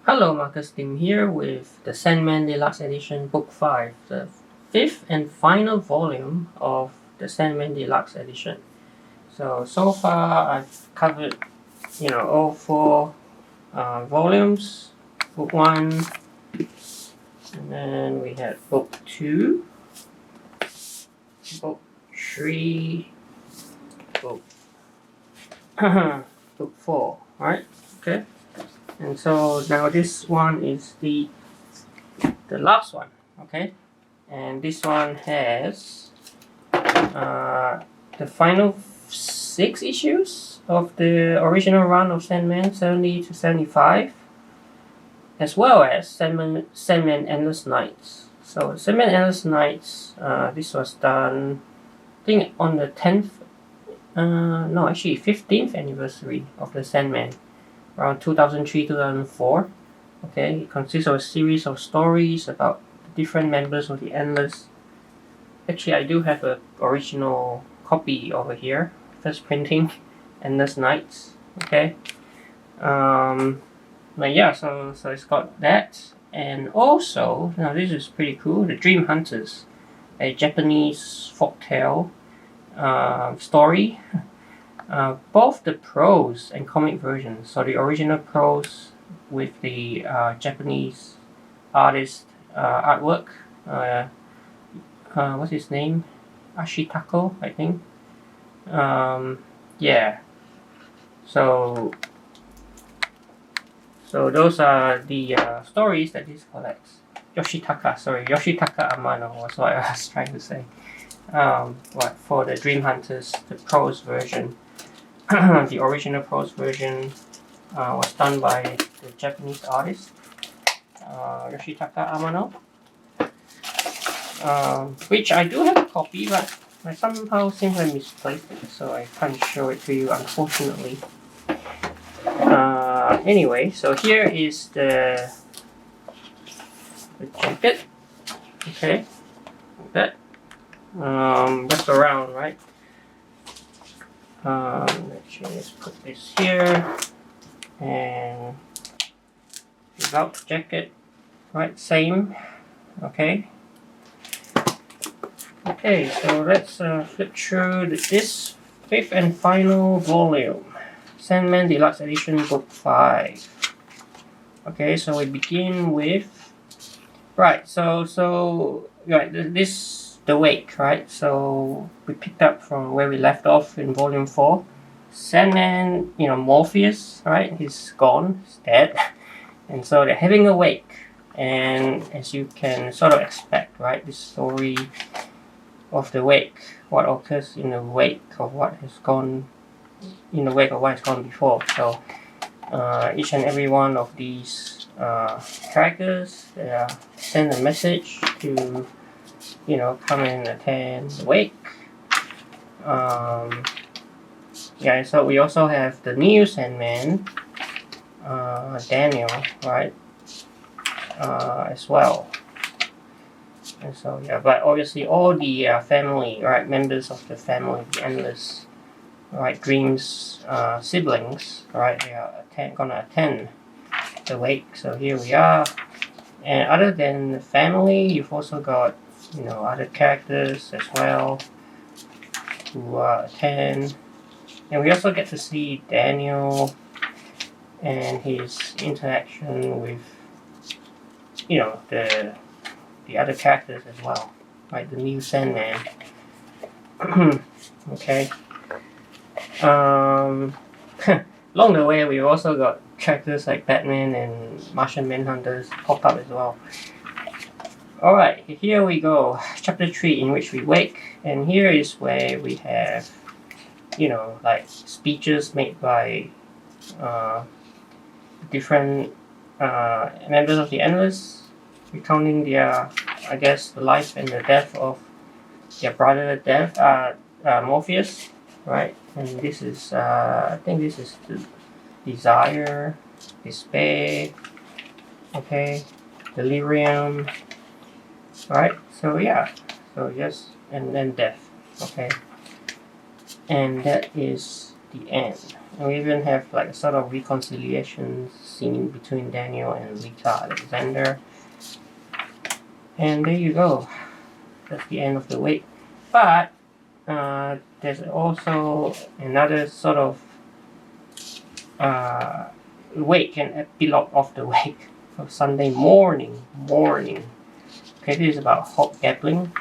Hello, Marcus Tim here with the Sandman Deluxe Edition Book 5, the fifth and final volume of the Sandman Deluxe Edition. So far I've covered, all four volumes. Book 1, and then we had Book 2, Book 3, Book, book 4, right? Okay. And so now this one is the last one, okay? And this one has the final 6 issues of the original run of Sandman, 70 to 75, as well as Sandman Endless Nights. So Sandman Endless Nights, this was done, I think, on the 15th anniversary of the Sandman, around 2003-2004. Okay, it consists of a series of stories about the different members of the Endless. Actually, I do have an original copy over here, first printing, Endless Nights. Okay, but yeah, so it's got that, and also now this is pretty cool. The Dream Hunters, a Japanese folktale story. Both the prose and comic versions. So the original prose with the Japanese artist artwork. What's his name? Ashitako, I think. Yeah. So those are the stories that this collects. Yoshitaka Amano was what I was trying to say. For the Dream Hunters, the prose version. The original prose version was done by the Japanese artist Yoshitaka Amano, which I do have a copy, but I somehow seem to have misplaced it, so I can't show it to you, unfortunately. Anyway, so here is the jacket. Okay, like that. Wrap around, right? Actually, let's put this here, and without the jacket, right? Same. Okay. Okay, so let's flip through this fifth and final volume, Sandman Deluxe Edition, Book 5. Okay, so we begin with this. The Wake, right? So we picked up from where we left off in volume 4. Sandman, Morpheus, right? He's gone, he's dead. And so they're having a wake. And as you can sort of expect, right? This story of the wake, what occurs in the wake of what has gone, before. So each and every one of these characters, they send a message to come and attend the wake. So we also have the new Sandman, Daniel, right? As well. And so but obviously all the family, right? Members of the family, the Endless, right? Dream's siblings, right? They are gonna attend the wake. So here we are. And other than the family, you've also got other characters as well who attend, and we also get to see Daniel and his interaction with the other characters as well, like the new Sandman. Okay. Along the way, we've also got characters like Batman and Martian Manhunters pop up as well. Alright, here we go. Chapter 3, in which we wake, and here is where we have, speeches made by different members of the Endless, recounting their, the life and the death of their brother, Morpheus, right? And this is, I think this is the Desire, Despair, okay, Delirium. Right, so yes, and then death, okay, and that is the end. And we even have like a sort of reconciliation scene between Daniel and Rita Alexander. And there you go. That's the end of the wake. But there's also another sort of wake and epilogue of the wake of Sunday morning. Okay, this is about Hop Gatling.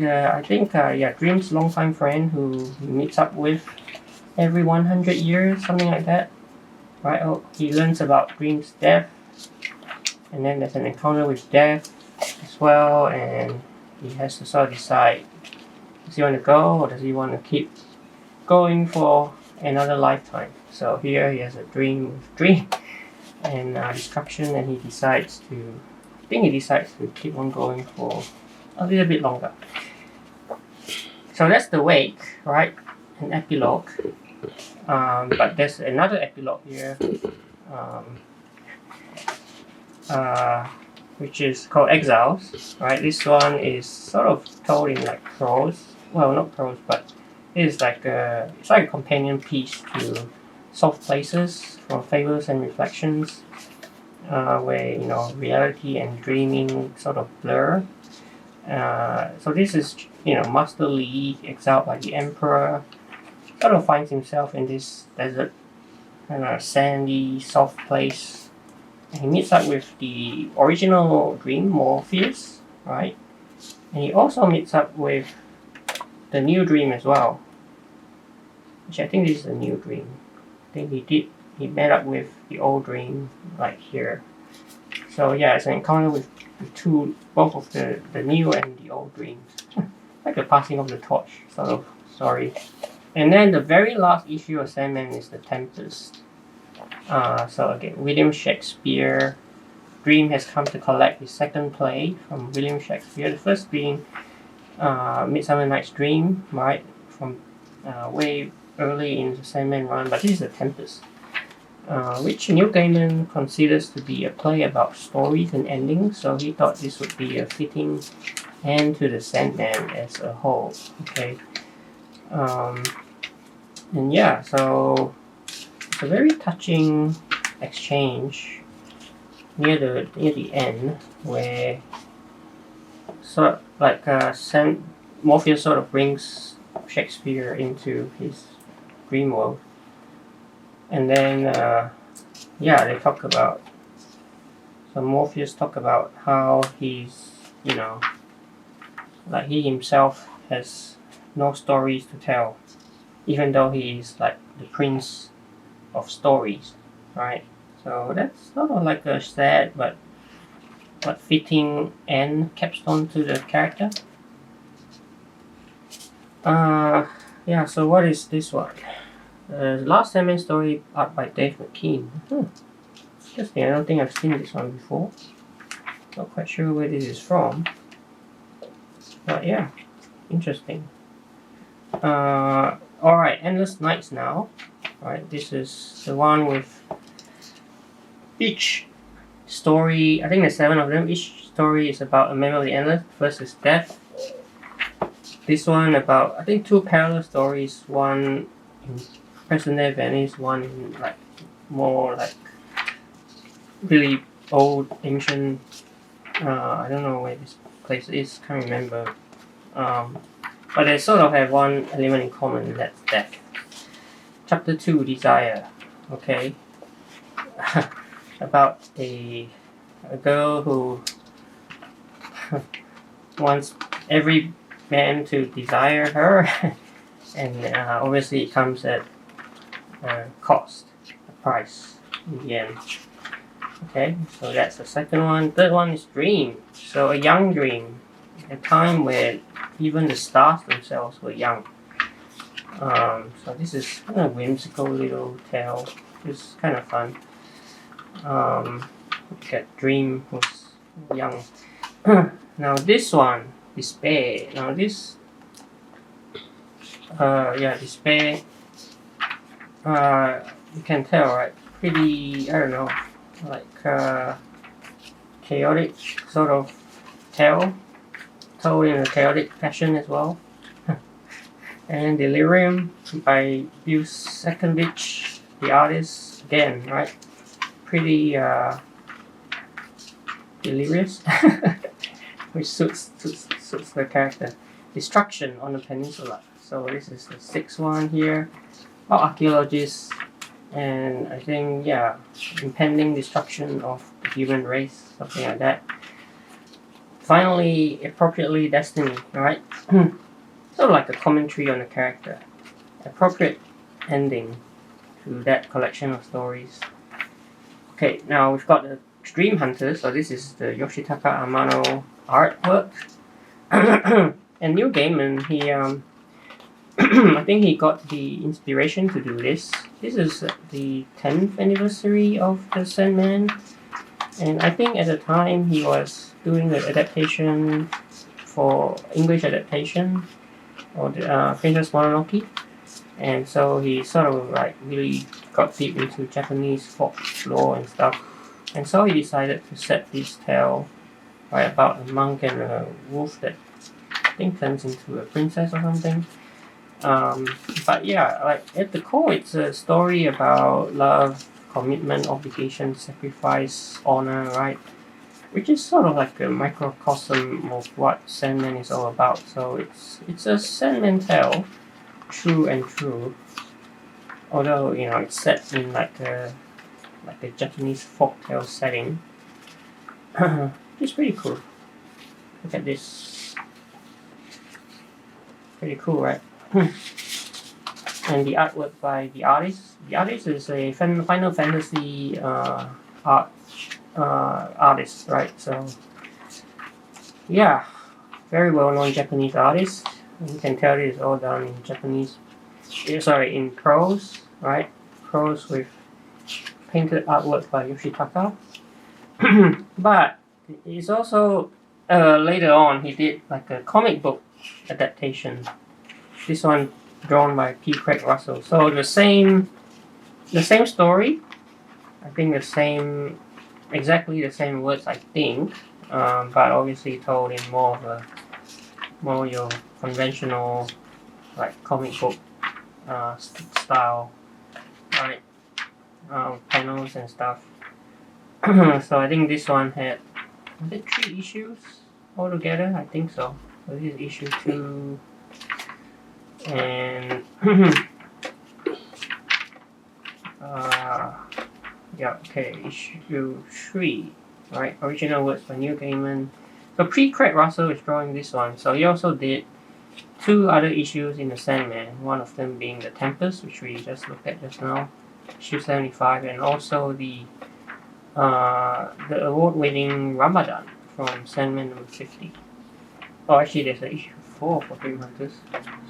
I think Dream's longtime friend who he meets up with every 100 years, something like that. Right? Oh, he learns about Dream's death, and then there's an encounter with death as well, and he has to sort of decide: does he want to go, or does he want to keep going for another lifetime? So here he has a dream and destruction, and he decides to keep on going for a little bit longer. So that's the wake, right? An epilogue. But there's another epilogue here, which is called Exiles, right? This one is sort of told in like prose. Well, not prose, but it's like a companion piece to Soft Places from Fables and Reflections, where reality and dreaming sort of blur. So this is Master Li, exiled by the Emperor, sort of finds himself in this desert, kind of sandy, soft place. And he meets up with the original dream, Morpheus, right? And he also meets up with the new dream as well, which I think this is a new dream. I think he met up with the old dream like here. So yeah, it's an encounter with both of the new and the old dreams. Like the passing of the torch sort of story. And then the very last issue of Sandman is the Tempest. So again, William Shakespeare. Dream has come to collect his second play from William Shakespeare. The first being Midsummer Night's Dream, right? From way early in the Sandman run, but this is the Tempest, which Neil Gaiman considers to be a play about stories and endings. So he thought this would be a fitting end to the Sandman as a whole. Okay. And yeah, so it's a very touching exchange near the end, where sort of like Morpheus sort of brings Shakespeare into his dream world, and then they talk about. So Morpheus talk about how he's like he himself has no stories to tell, even though he is like the prince of stories, right? So that's sort of like a sad but fitting end capstone to the character. So what is this one? The Last Sandman story, art by Dave McKean. Interesting, I don't think I've seen this one before. Not quite sure where this is from. But yeah, interesting. Alright, Endless Nights now. Alright, this is the one with each story, I think there's 7 of them. Each story is about a member of the Endless. First is death. This one about, I think, 2 parallel stories. One in present-day Venice, one in like more like really old, ancient. I don't know where this place is. Can't remember. But they sort of have one element in common, and that's death. Chapter 2, Desire. Okay. About a girl who wants every man to desire her, and obviously it comes at a cost, a price in the end. Okay, so that's the second one. Third one is Dream. So a young Dream, a time where even the stars themselves were young. So this is kind of whimsical little tale. It's kind of fun. That Dream was young. Now this one, Despair. Now this, Despair. You can tell, right? Pretty, I don't know, like chaotic sort of tale, told in a chaotic fashion as well. And Delirium by Bill Secondich, the artist, again, right? Pretty delirious, which suits the character. Destruction on the Peninsula. So this is the 6th one here. About archaeologists, and I think, yeah, impending destruction of the human race, something like that. Finally, appropriately, Destiny, right? Sort of like a commentary on the character. Appropriate ending to that collection of stories. Okay, now we've got the Dream Hunters. So this is the Yoshitaka Amano artwork. And Neil Gaiman, he I think he got the inspiration to do this. This is the 10th anniversary of the Sandman, and I think at the time he was doing the adaptation for English adaptation of the Princess Mononoke, and so he sort of like really got deep into Japanese folklore and stuff, and so he decided to set this tale right about a monk and a wolf that I think turns into a princess or something. But yeah, like at the core, it's a story about love, commitment, obligation, sacrifice, honor, right? Which is sort of like a microcosm of what Sandman is all about. So it's a Sandman tale, true and true. Although it's set in like a Japanese folktale setting. It's pretty cool. Look at this. Pretty cool, right? And the artwork by the artist. The artist is a Final Fantasy artist, right? So yeah, very well-known Japanese artist. You can tell it is all done in Japanese. In prose, right? Prose with painted artwork by Yoshitaka. But it's also later on he did like a comic book adaptation. This one drawn by P. Craig Russell. So the same story. I think exactly the same words. I think, but obviously told in more your conventional like comic book style, right? Panels and stuff. So I think this one had 3 issues altogether. I think so. So this is issue 2. And issue 3, right? Original words by Neil Gaiman. So Craig Russell is drawing this one. So he also did 2 other issues in the Sandman. One of them being the Tempest, which we just looked at just now, issue 75, and also the award-winning Ramadan from Sandman number 50. Oh, actually, there's an issue 4 for Dream Hunters.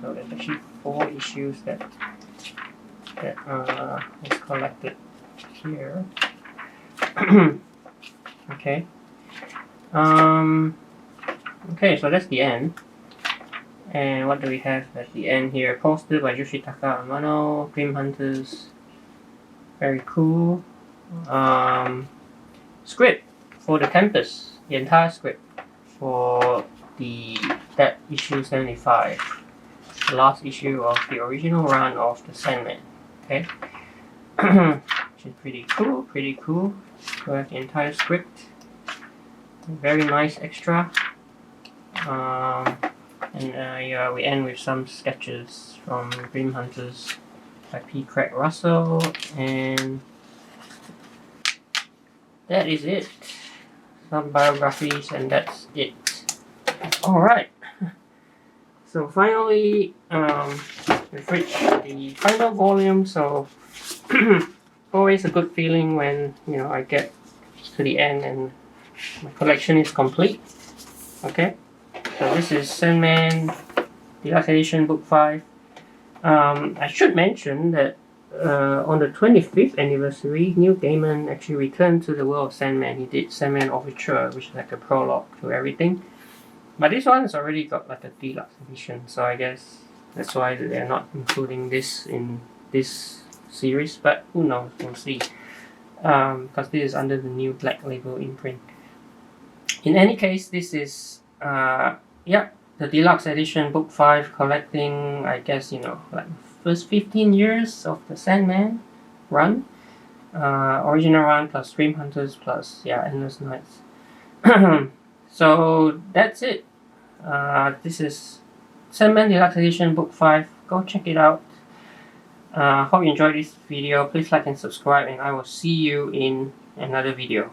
So there's actually 4 issues that is collected here. Okay. Okay, so that's the end. And what do we have at the end here? Poster by Yoshitaka Amano, Dream Hunters. Very cool. Script for the Tempest, the entire script for that issue 75, the last issue of the original run of the Sandman. Okay, which is pretty cool. We have the entire script. Very nice extra. And we end with some sketches from Dream Hunters by P. Craig Russell, and that is it. Some biographies, and that's it. Alright. So finally, we've reached the final volume, so always a good feeling when I get to the end and my collection is complete. Okay. So this is Sandman Deluxe Edition Book 5. I should mention that on the 25th anniversary, Neil Gaiman actually returned to the world of Sandman. He did Sandman Overture, which is like a prologue to everything. But this one has already got like a deluxe edition, so I guess that's why they're not including this in this series. But who knows? We'll see. Because this is under the new Black Label imprint. In any case, this is the Deluxe Edition Book 5, collecting, I guess, you know, like first 15 years of the Sandman run. Original run plus Dream Hunters plus, yeah, Endless Nights. So that's it. This is Sandman Deluxe Edition Book 5. Go check it out. Hope you enjoyed this video. Please like and subscribe, and I will see you in another video.